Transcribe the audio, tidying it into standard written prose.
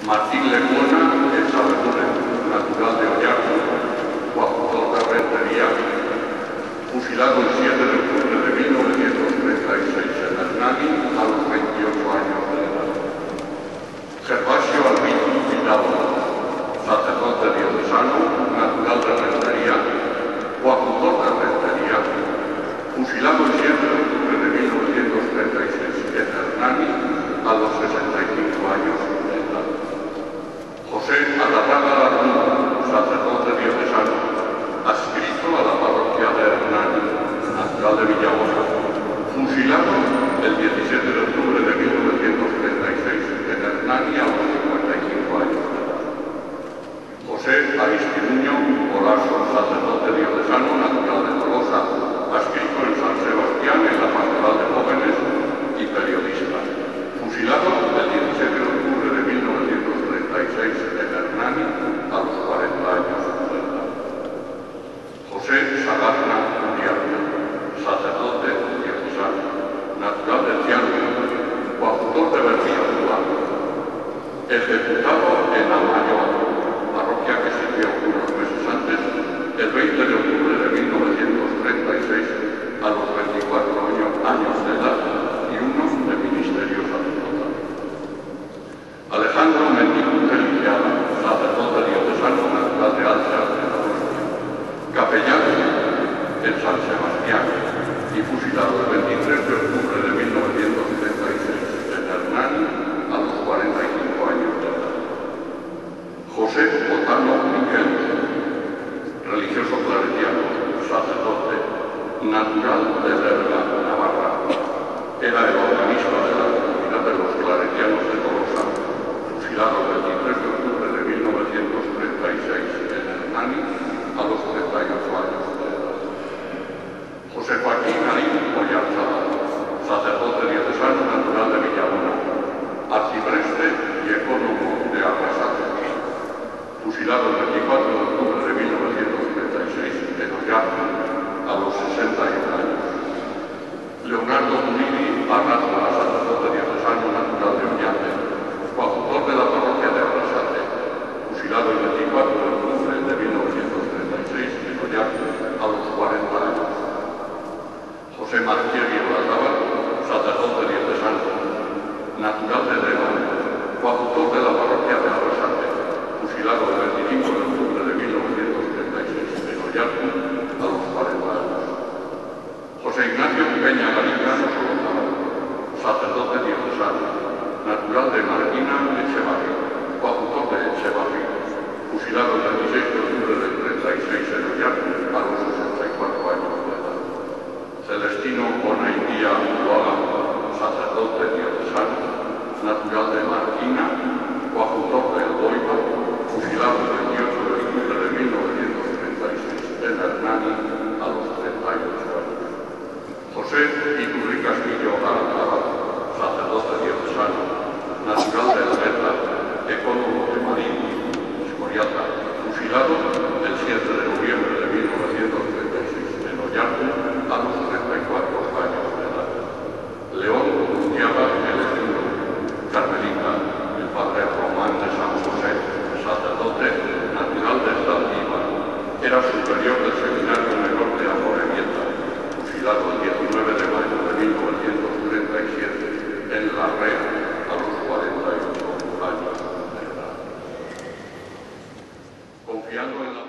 Martín Lecuona, el Sabedure, natural de Ollarte, coautor de Rentería, fusilado el 7 de octubre de 1936 en Hernani a los 28 años de edad. Gervasio Alvito Vidal, sacerdote diocesano, natural de Rentería, coautor de Rentería, fusilado el 7 de octubre de 1936 en Hernani a los 65 años de edad. José Atarraga Arnú, sacerdote diocesano, adscrito a la parroquia de Hernani, natural de Villagosa, fusilado el 17 de octubre de 1936 en Hernani a los 55 años de edad. José Aristimuño Olaso, sacerdote diocesano, natural de Tolosa, adscrito en San Sebastián en la pastoral de jóvenes y periodista, fusilado el 17 de octubre de 1936 en Hernani a los 40 años de edad. José Sagarna Uriarte, sacerdote diocesano, natural de Ciarlo, coautor de Berrío Cubano, ejecutado en Amayoa, parroquia que sirvió unos meses antes, el 20 de octubre de 1936 a los 24 años de edad y uno de ministerio sacerdotal. Alejandro Mendicute Lisiada, sacerdote diocesano, natural de Alza de la Rostia, capellán en San Sebastián y fusilado el 23 de octubre de 1936 en Hernani a los 45 años de edad. José Botano Miquel, religioso claretiano, sacerdote, natural de Lerga, Navarra. Era el organista de la comunidad de los claretianos de Tolosa, fusilado el 23 de octubre de 1936 en Hernani a los 38 años de edad. José Joaquín Arín Oyarzabal, sacerdote diocesano, natural de Villabona, arcipreste y ecónomo de Arrasate, fusilado el 24 de octubre de 1936 en Ollarte a los 61 años. Leonardo Munini Arrasla, sacerdote diocesano, natural de Oñate, coautor de la parroquia de Arrasate, fusilado el 24 de octubre de 1936 en Ollarte a los 40 años. José Martieri Olazábal, sacerdote diocesano, natural de León, coautor de la parroquia de Arrasate, fusilado el 25 de octubre de 1936 en Ollarte a los 40 años. José Ignacio Peña Garicano Solozaba, sacerdote diocesano, natural de Marquina, Echevarri, coautor de Echevarri, fusilado el 26 de octubre del 36 en Ollarte a los 64 años de edad. Celestino Bonaitía Loaga, sacerdote diocesano, natural de Marquina, coautor de Elgoiba, fusilado el 28 de octubre de 1936 en Hernani a los 38 años. José Iturri Castillo Aranzábal, sacerdote diocesano, natural de Alberta, ecónomo de Marín, Escoriata, fusilado el 7 de noviembre de 1936 en Ollarte a los 34 años de edad. León Gutiaga Elegido, carmelita, el padre Román de San José, sacerdote natural de Zaldívar, era superior del seminario menor de Amorebieta, fusilado el 19 de mayo de 1937 en La Rea a los 48 años de edad. Confiando en la